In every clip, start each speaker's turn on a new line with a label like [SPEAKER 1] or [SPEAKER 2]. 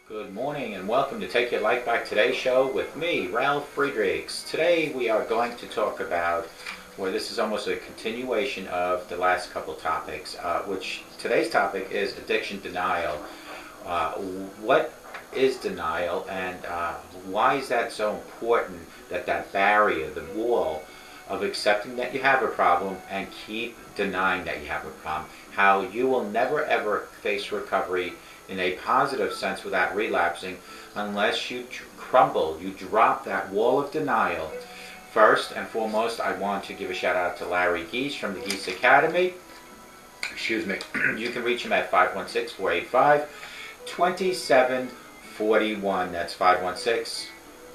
[SPEAKER 1] Good morning and welcome to Take Your Life Back Today show with me, Ralf Friedrichs. Today we are going to talk about, this is almost a continuation of the last couple topics, which today's topic is addiction denial. What is denial, and why is that so important, that barrier, the wall of accepting that you have a problem and keep denying that you have a problem? How you will never ever face recovery in a positive sense without relapsing unless you crumble, you drop that wall of denial. First and foremost, I want to give a shout out to Larry Geese from the Geese Academy. You can reach him at 516-485-2741. That's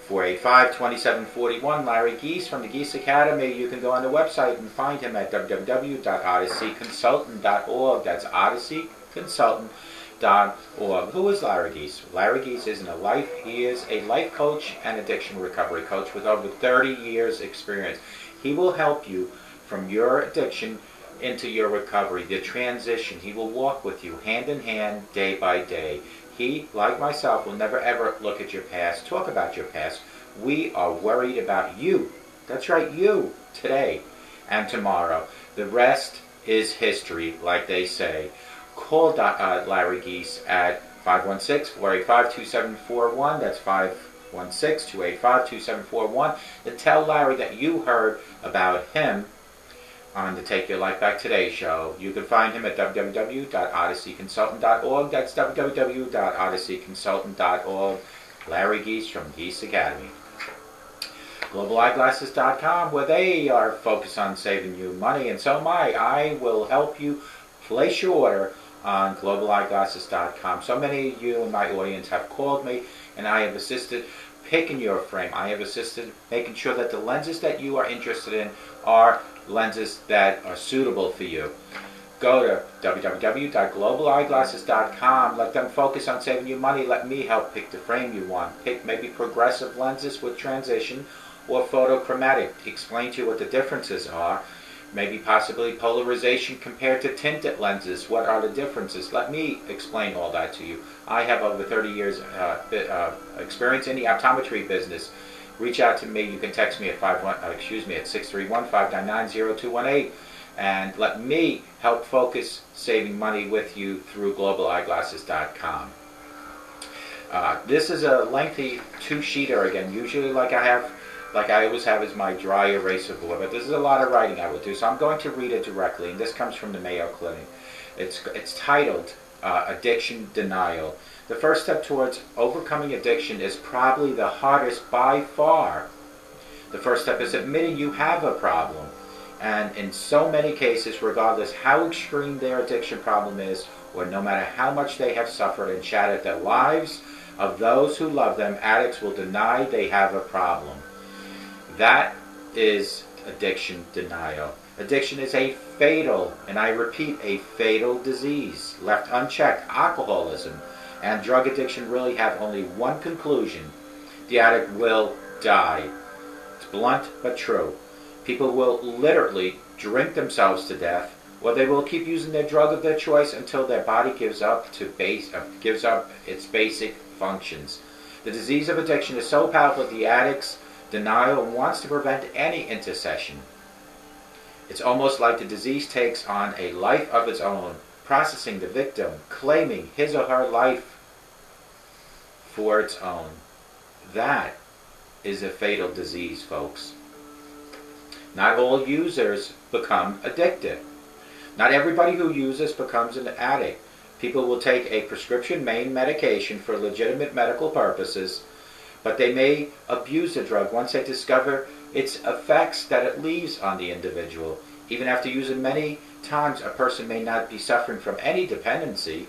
[SPEAKER 1] 516-485-2741. Larry Geese from the Geese Academy. You can go on the website and find him at www.odysseyconsultant.org. That's odysseyconsultant.org. Who is Larry Geese? Larry Geese is he is a life coach and addiction recovery coach with over 30 years experience. He will help you from your addiction into your recovery, the transition. He will walk with you hand in hand, day by day. He, like myself, will never ever look at your past, talk about your past. We are worried about you. That's right, you, today and tomorrow. The rest is history, like they say. Call Larry Geese at 516-485-2741. That's 516-285-2741. And tell Larry that you heard about him on the Take Your Life Back Today show. You can find him at www.odysseyconsultant.org. That's www.odysseyconsultant.org. Larry Geese from Geese Academy. GlobalEyeglasses.com, where they are focused on saving you money, and so am I. I will help you place your order on GlobalEyeglasses.com. So many of you in my audience have called me, and I have assisted picking your frame. I have assisted making sure that the lenses that you are interested in are lenses that are suitable for you. Go to www.globaleyeglasses.com. Let them focus on saving you money. Let me help pick the frame you want. Pick maybe progressive lenses with transition or photochromatic. Explain to you what the differences are. Maybe possibly polarization compared to tinted lenses. What are the differences? Let me explain all that to you. I have over 30 years experience in the optometry business. Reach out to me. You can text me at 631-599-0218, and let me help focus saving money with you through GlobalEyeglasses.com. This is a lengthy two-sheeter again. Usually, like I always have, is my dry eraser board, but this is a lot of writing I will do, so I'm going to read it directly, and this comes from the Mayo Clinic. It's titled Addiction Denial. The first step towards overcoming addiction is probably the hardest by far. The first step is admitting you have a problem, and in so many cases, regardless how extreme their addiction problem is, or no matter how much they have suffered and shattered the lives of those who love them, addicts will deny they have a problem. That is addiction denial. Addiction is a fatal, and I repeat, a fatal disease. Left unchecked, alcoholism and drug addiction really have only one conclusion. The addict will die. It's blunt but true. People will literally drink themselves to death, or they will keep using their drug of their choice until their body gives up its basic functions. The disease of addiction is so powerful that the addict's denial wants to prevent any intercession. It's almost like the disease takes on a life of its own, processing the victim, claiming his or her life for its own. That is a fatal disease, folks. Not all users become addicted. Not everybody who uses becomes an addict. People will take a prescription main medication for legitimate medical purposes, but they may abuse the drug once they discover its effects that it leaves on the individual. Even after using many times, a person may not be suffering from any dependency,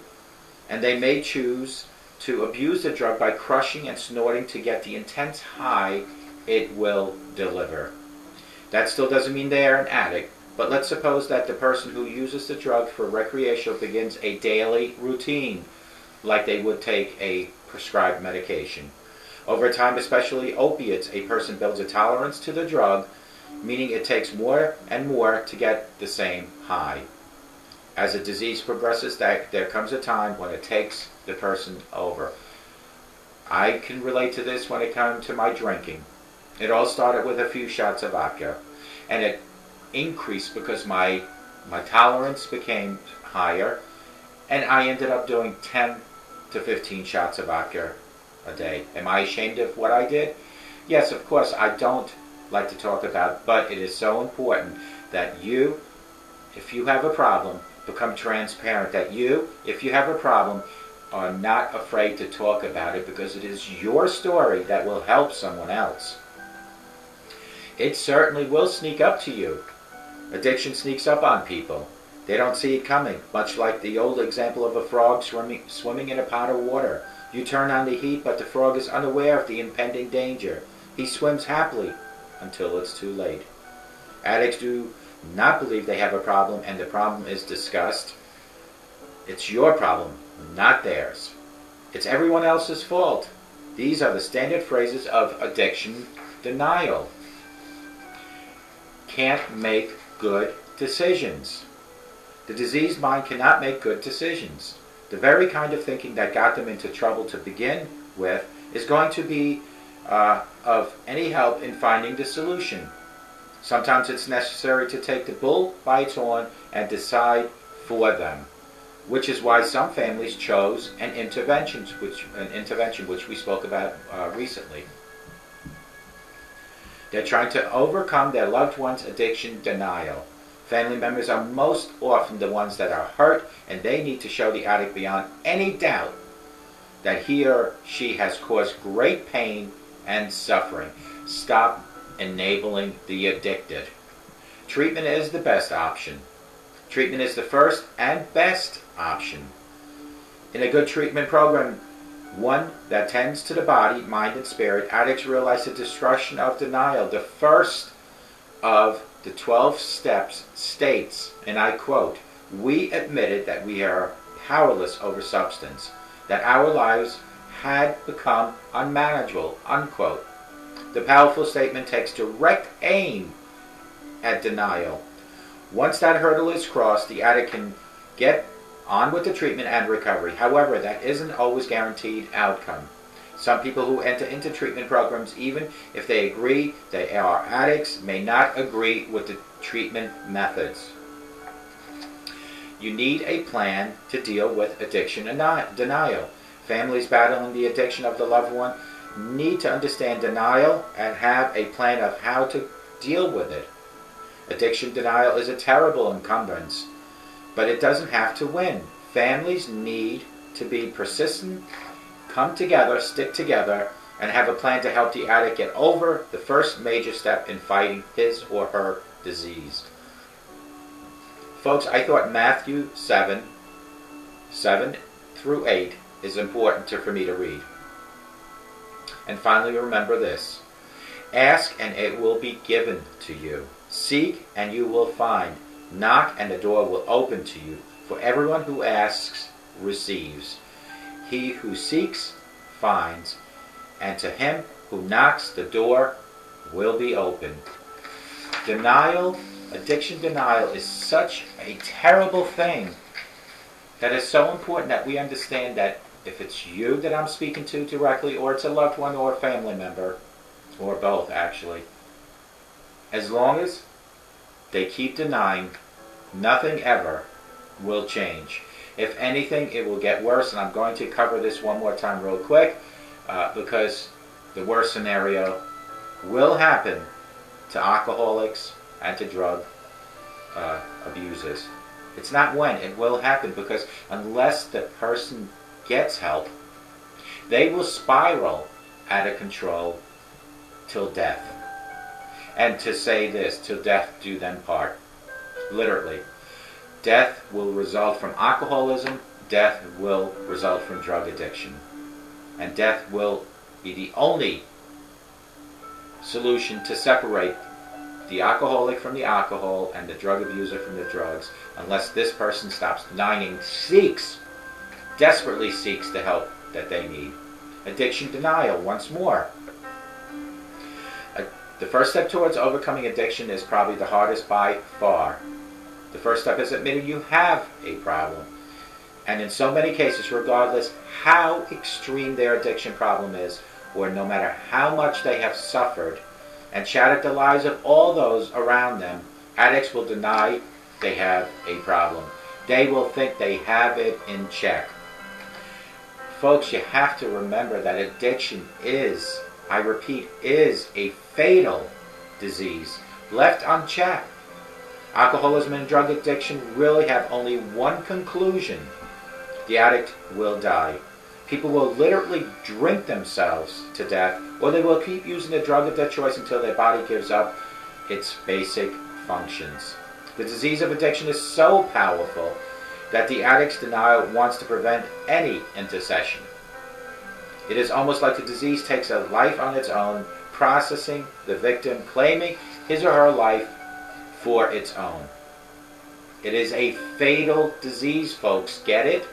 [SPEAKER 1] and they may choose to abuse the drug by crushing and snorting to get the intense high it will deliver. That still doesn't mean they are an addict, but let's suppose that the person who uses the drug for recreational begins a daily routine, like they would take a prescribed medication. Over time, especially opiates, a person builds a tolerance to the drug, meaning it takes more and more to get the same high. As the disease progresses, there comes a time when it takes the person over. I can relate to this when it comes to my drinking. It all started with a few shots of vodka, and it increased because my tolerance became higher, and I ended up doing 10 to 15 shots of vodka a day. Am I ashamed of what I did? Yes, of course. I don't like to talk about, but it is so important that you, if you have a problem, become transparent. That you, if you have a problem, are not afraid to talk about it, because it is your story that will help someone else. It certainly will sneak up to you. Addiction sneaks up on people. They don't see it coming, much like the old example of a frog swimming in a pot of water. You turn on the heat, but the frog is unaware of the impending danger. He swims happily until it's too late. Addicts do not believe they have a problem, and the problem is discussed. It's your problem, not theirs. It's everyone else's fault. These are the standard phrases of addiction denial. Can't make good decisions. The diseased mind cannot make good decisions. The very kind of thinking that got them into trouble to begin with is going to be of any help in finding the solution. Sometimes it's necessary to take the bull by its horn and decide for them, which is why some families chose an intervention which we spoke about recently. They're trying to overcome their loved one's addiction denial. Family members are most often the ones that are hurt, and they need to show the addict beyond any doubt that he or she has caused great pain and suffering. Stop enabling the addicted. Treatment is the best option. Treatment is the first and best option. In a good treatment program, one that tends to the body, mind, and spirit, addicts realize the destruction of denial. The first of the 12 steps states, and I quote, "We admitted that we are powerless over substance, that our lives had become unmanageable," unquote. The powerful statement takes direct aim at denial. Once that hurdle is crossed, the addict can get on with the treatment and recovery. However, that isn't always guaranteed outcome. Some people who enter into treatment programs, even if they agree they are addicts, may not agree with the treatment methods. You need a plan to deal with addiction denial. Families battling the addiction of the loved one need to understand denial and have a plan of how to deal with it. Addiction denial is a terrible encumbrance, but it doesn't have to win. Families need to be persistent, come together, stick together, and have a plan to help the addict get over the first major step in fighting his or her disease. Folks, I thought Matthew 7 through 8 is important for me to read. And finally, remember this. Ask and it will be given to you. Seek and you will find. Knock and the door will open to you. For everyone who asks receives. He who seeks finds. And to him who knocks, the door will be opened. Denial, addiction denial, is such a terrible thing that it's so important that we understand that if it's you that I'm speaking to directly, or it's a loved one or a family member, or both actually, as long as they keep denying, nothing ever will change. If anything, it will get worse, and I'm going to cover this one more time real quick, because the worst scenario will happen to alcoholics and to drug abusers. It's not when, it will happen, because unless the person gets help, they will spiral out of control till death. And to say this, till death do them part. Literally. Death will result from alcoholism, death will result from drug addiction. And death will be the only solution to separate the alcoholic from the alcohol and the drug abuser from the drugs, unless this person stops denying, desperately seeks the help that they need. Addiction denial, once more. The first step towards overcoming addiction is probably the hardest by far. The first step is admitting you have a problem. And in so many cases, regardless how extreme their addiction problem is, or no matter how much they have suffered and shattered the lives of all those around them, addicts will deny they have a problem. They will think they have it in check. Folks, you have to remember that addiction is, I repeat, is a fatal disease. Left unchecked, alcoholism and drug addiction really have only one conclusion: the addict will die. People will literally drink themselves to death, or they will keep using the drug of their choice until their body gives up its basic functions. The disease of addiction is so powerful that the addict's denial wants to prevent any intercession. It is almost like the disease takes a life on its own, processing the victim, claiming his or her life for its own. It is a fatal disease, folks. Get it?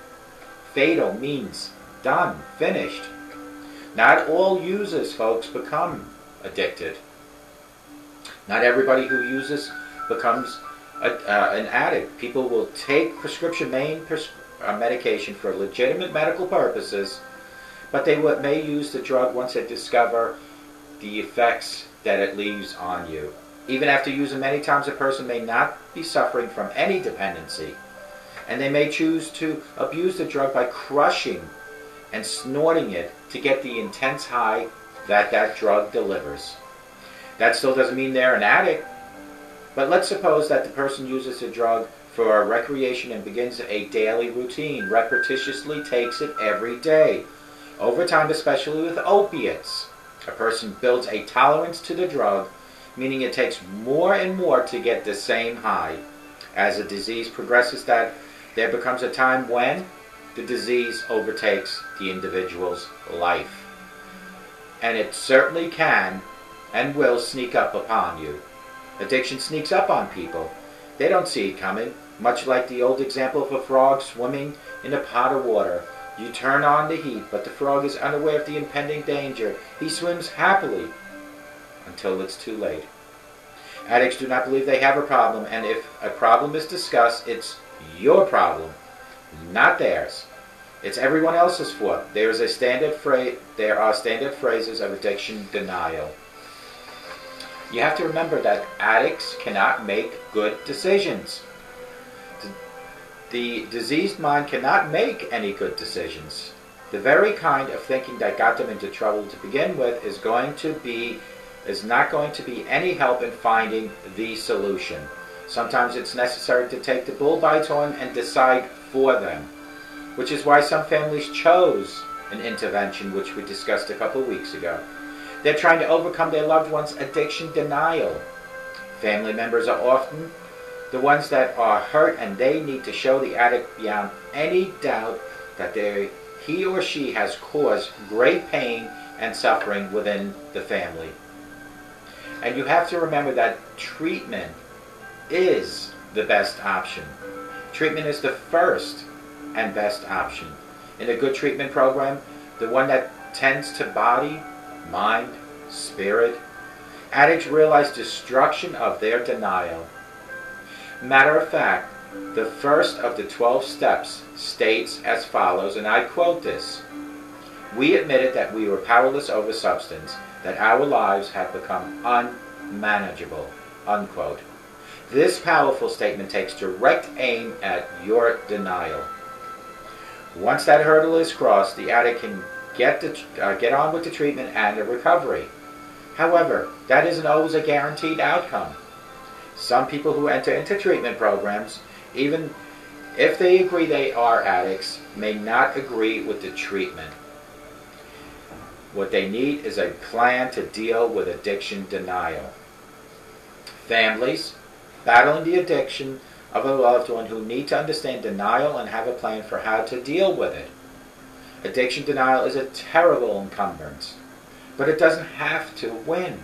[SPEAKER 1] Fatal means done, finished. Not all users, folks, become addicted. Not everybody who uses becomes an addict. People will take prescription medication for legitimate medical purposes, but they may use the drug once they discover the effects that it leaves on you. Even after using many times, a person may not be suffering from any dependency, and they may choose to abuse the drug by crushing and snorting it to get the intense high that drug delivers. That still doesn't mean they're an addict. But let's suppose that the person uses the drug for recreation and begins a daily routine, repetitiously takes it every day. Over time, especially with opiates, a person builds a tolerance to the drug, meaning it takes more and more to get the same high. As the disease progresses, that there becomes a time when the disease overtakes the individual's life. And it certainly can and will sneak up upon you. Addiction sneaks up on people. They don't see it coming, much like the old example of a frog swimming in a pot of water. You turn on the heat, but the frog is unaware of the impending danger. He swims happily until it's too late. Addicts do not believe they have a problem, and if a problem is discussed, it's your problem, not theirs. It's everyone else's fault. There are standard phrases of addiction denial. You have to remember that addicts cannot make good decisions. The diseased mind cannot make any good decisions. The very kind of thinking that got them into trouble to begin with is not going to be any help in finding the solution. Sometimes it's necessary to take the bull by its horn and decide for them, which is why some families chose an intervention, which we discussed a couple weeks ago. They're trying to overcome their loved one's addiction denial. Family members are often the ones that are hurt, and they need to show the addict beyond any doubt that he or she has caused great pain and suffering within the family. And you have to remember that treatment is the best option. Treatment is the first and best option. In a good treatment program, the one that tends to body, mind, spirit, addicts realize destruction of their denial. Matter of fact, the first of the 12 steps states as follows, and I quote this: "We admitted that we were powerless over substance, that our lives had become unmanageable," unquote. This powerful statement takes direct aim at your denial. Once that hurdle is crossed, the addict can get on with the treatment and the recovery. However, that isn't always a guaranteed outcome. Some people who enter into treatment programs, even if they agree they are addicts, may not agree with the treatment. What they need is a plan to deal with addiction denial. Families battling the addiction of a loved one who need to understand denial and have a plan for how to deal with it. Addiction denial is a terrible encumbrance, but it doesn't have to win.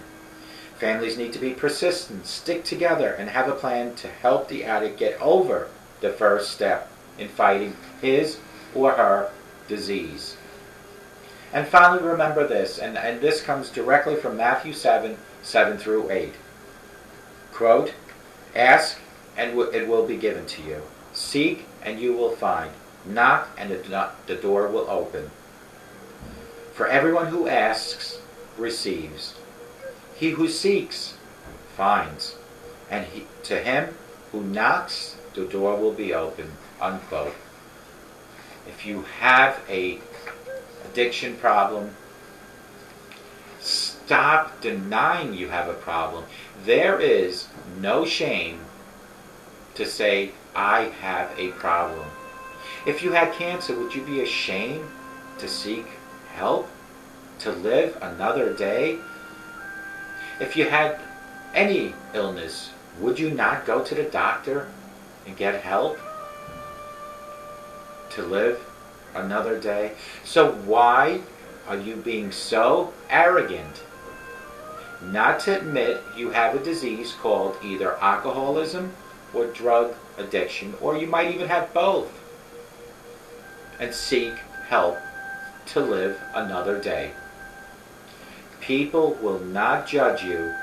[SPEAKER 1] Families need to be persistent, stick together, and have a plan to help the addict get over the first step in fighting his or her disease. And finally, remember this, and this comes directly from Matthew 7 through 8. Quote, "Ask, and it will be given to you. Seek, and you will find. Knock and the door will open. For everyone who asks receives. He who seeks finds. And to him who knocks, the door will be open. Unquote. If you have a addiction problem, stop denying you have a problem. There is no shame to say, I have a problem. If you had cancer, would you be ashamed to seek help? To live another day? If you had any illness, would you not go to the doctor and get help to live another day? So why are you being so arrogant not to admit you have a disease called either alcoholism or drug addiction, or you might even have both, and seek help to live another day? People will not judge you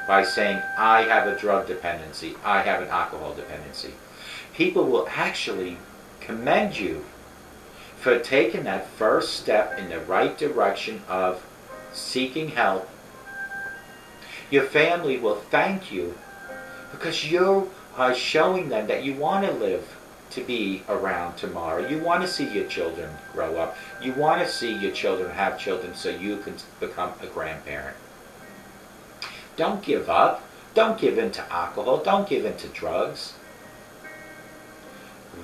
[SPEAKER 1] by saying, I have a drug dependency, I have an alcohol dependency. People will actually commend you for taking that first step in the right direction of seeking help. Your family will thank you because you are showing them that you want to live to be around tomorrow. You want to see your children grow up. You want to see your children have children so you can become a grandparent. Don't give up. Don't give in to alcohol. Don't give in to drugs.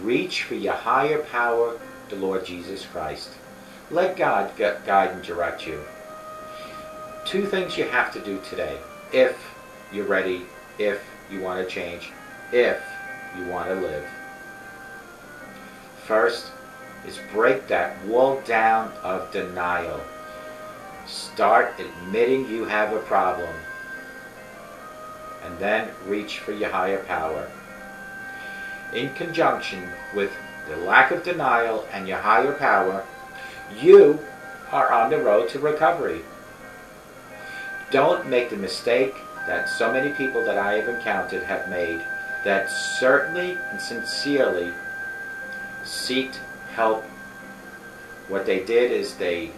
[SPEAKER 1] Reach for your higher power, the Lord Jesus Christ. Let God guide and direct you. 2 things you have to do today, if you're ready, if you want to change, if you want to live. First is break that wall down of denial. Start admitting you have a problem. And then reach for your higher power. In conjunction with the lack of denial and your higher power, you are on the road to recovery. Don't make the mistake that so many people that I have encountered have made, that certainly and sincerely seeked help. What they did is they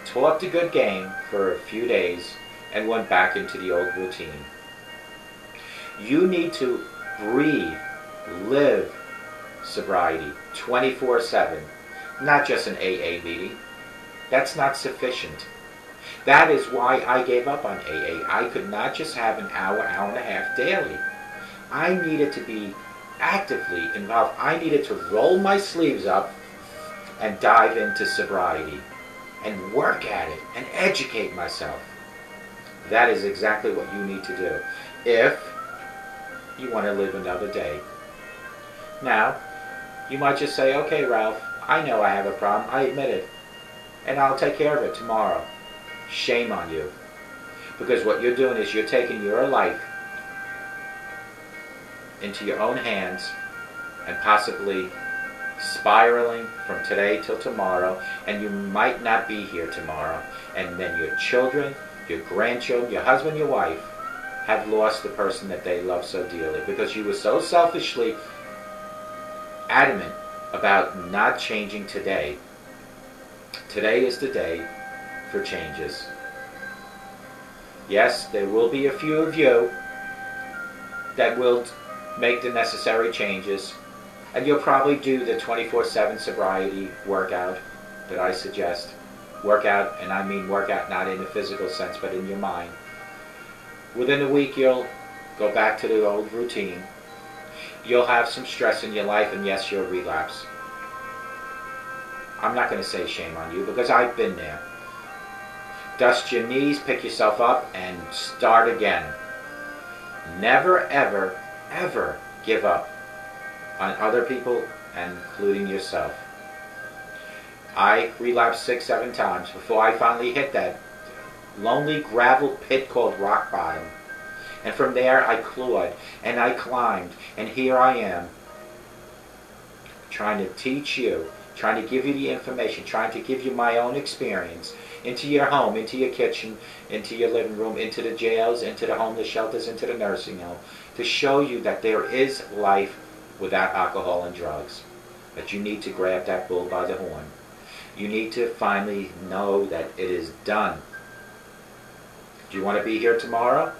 [SPEAKER 1] talked a good game for a few days and went back into the old routine. You need to breathe, live sobriety 24/7, not just an AA meeting. That's not sufficient. That is why I gave up on AA. I could not just have an hour, hour and a half daily. I needed to be actively involved. I needed to roll my sleeves up and dive into sobriety and work at it and educate myself. That is exactly what you need to do if you want to live another day. Now, you might just say, okay, Ralph, I know I have a problem. I admit it. And I'll take care of it tomorrow. Shame on you. Because what you're doing is you're taking your life into your own hands and possibly spiraling from today till tomorrow, and you might not be here tomorrow. And then your children, your grandchildren, your husband, your wife have lost the person that they love so dearly because you were so selfishly adamant about not changing today. Today is the day for changes. Yes, there will be a few of you that will make the necessary changes, and you'll probably do the 24/7 sobriety workout that I suggest. Workout, and I mean workout not in a physical sense, but in your mind. Within a week, you'll go back to the old routine. You'll have some stress in your life, and yes, you'll relapse. I'm not going to say shame on you because I've been there. Dust your knees, pick yourself up, and start again. Never, ever, ever give up on other people, including yourself. I relapsed 6, 7 times before I finally hit that lonely gravel pit called rock bottom. And from there I clawed and I climbed, and here I am trying to teach you, trying to give you the information, trying to give you my own experience into your home, into your kitchen, into your living room, into the jails, into the homeless shelters, into the nursing home, to show you that there is life without alcohol and drugs. But you need to grab that bull by the horn. You need to finally know that it is done. Do you want to be here tomorrow?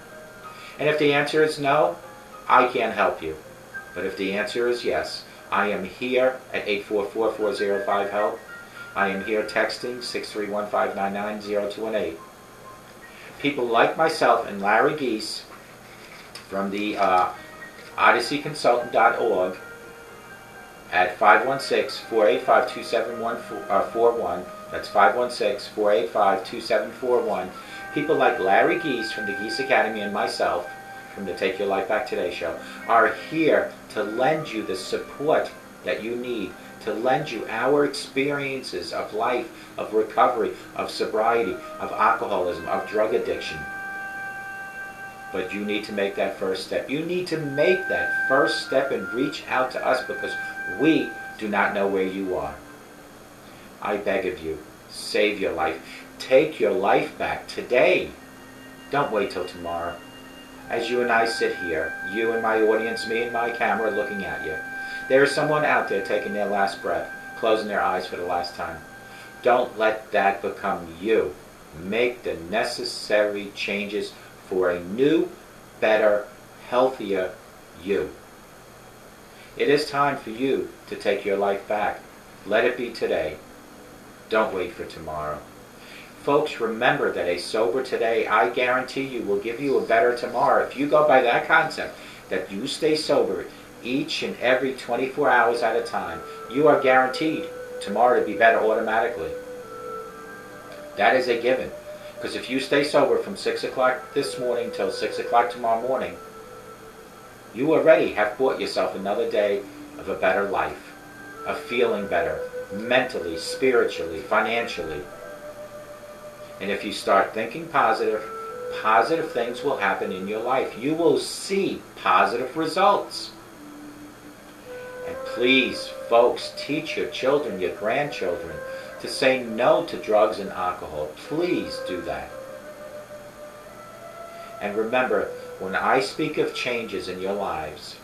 [SPEAKER 1] And if the answer is no, I can't help you. But if the answer is yes, I am here at 844-405-HELP. I am here texting 631-599-0218. People like myself and Larry Geese from the odysseyconsultant.org at 516-485-2741. That's 516-485-2741. People like Larry Geese from the Geese Academy and myself from the Take Your Life Back Today show are here to lend you the support that you need, to lend you our experiences of life, of recovery, of sobriety, of alcoholism, of drug addiction. But you need to make that first step. You need to make that first step and reach out to us, because we do not know where you are. I beg of you, save your life. Take your life back today. Don't wait till tomorrow. As you and I sit here, you and my audience, me and my camera looking at you, there is someone out there taking their last breath, closing their eyes for the last time. Don't let that become you. Make the necessary changes for a new, better, healthier you. It is time for you to take your life back. Let it be today. Don't wait for tomorrow. Folks, remember that a sober today, I guarantee you, will give you a better tomorrow. If you go by that concept, that you stay sober each and every 24 hours at a time, you are guaranteed tomorrow to be better automatically. That is a given. Because if you stay sober from 6 o'clock this morning till 6 o'clock tomorrow morning, you already have bought yourself another day of a better life, of feeling better, mentally, spiritually, financially. And if you start thinking positive, positive things will happen in your life. You will see positive results. And please, folks, teach your children, your grandchildren, to say no to drugs and alcohol. Please do that. And remember, when I speak of changes in your lives,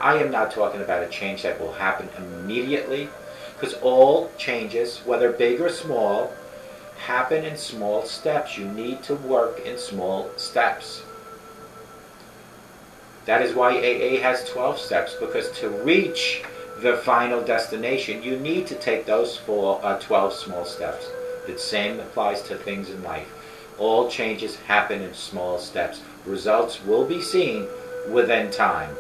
[SPEAKER 1] I am not talking about a change that will happen immediately, because all changes, whether big or small, happen in small steps. You need to work in small steps. That is why AA has 12 steps, because to reach the final destination, you need to take those 12 small steps. The same applies to things in life. All changes happen in small steps. Results will be seen within time.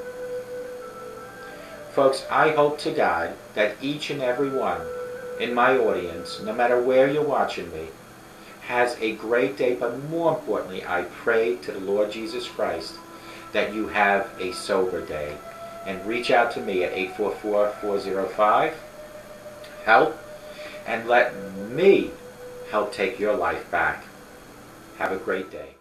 [SPEAKER 1] Folks, I hope to God that each and every one in my audience, no matter where you're watching me, has a great day, but more importantly, I pray to the Lord Jesus Christ that you have a sober day. And reach out to me at 844-405-HELP and let me help take your life back. Have a great day.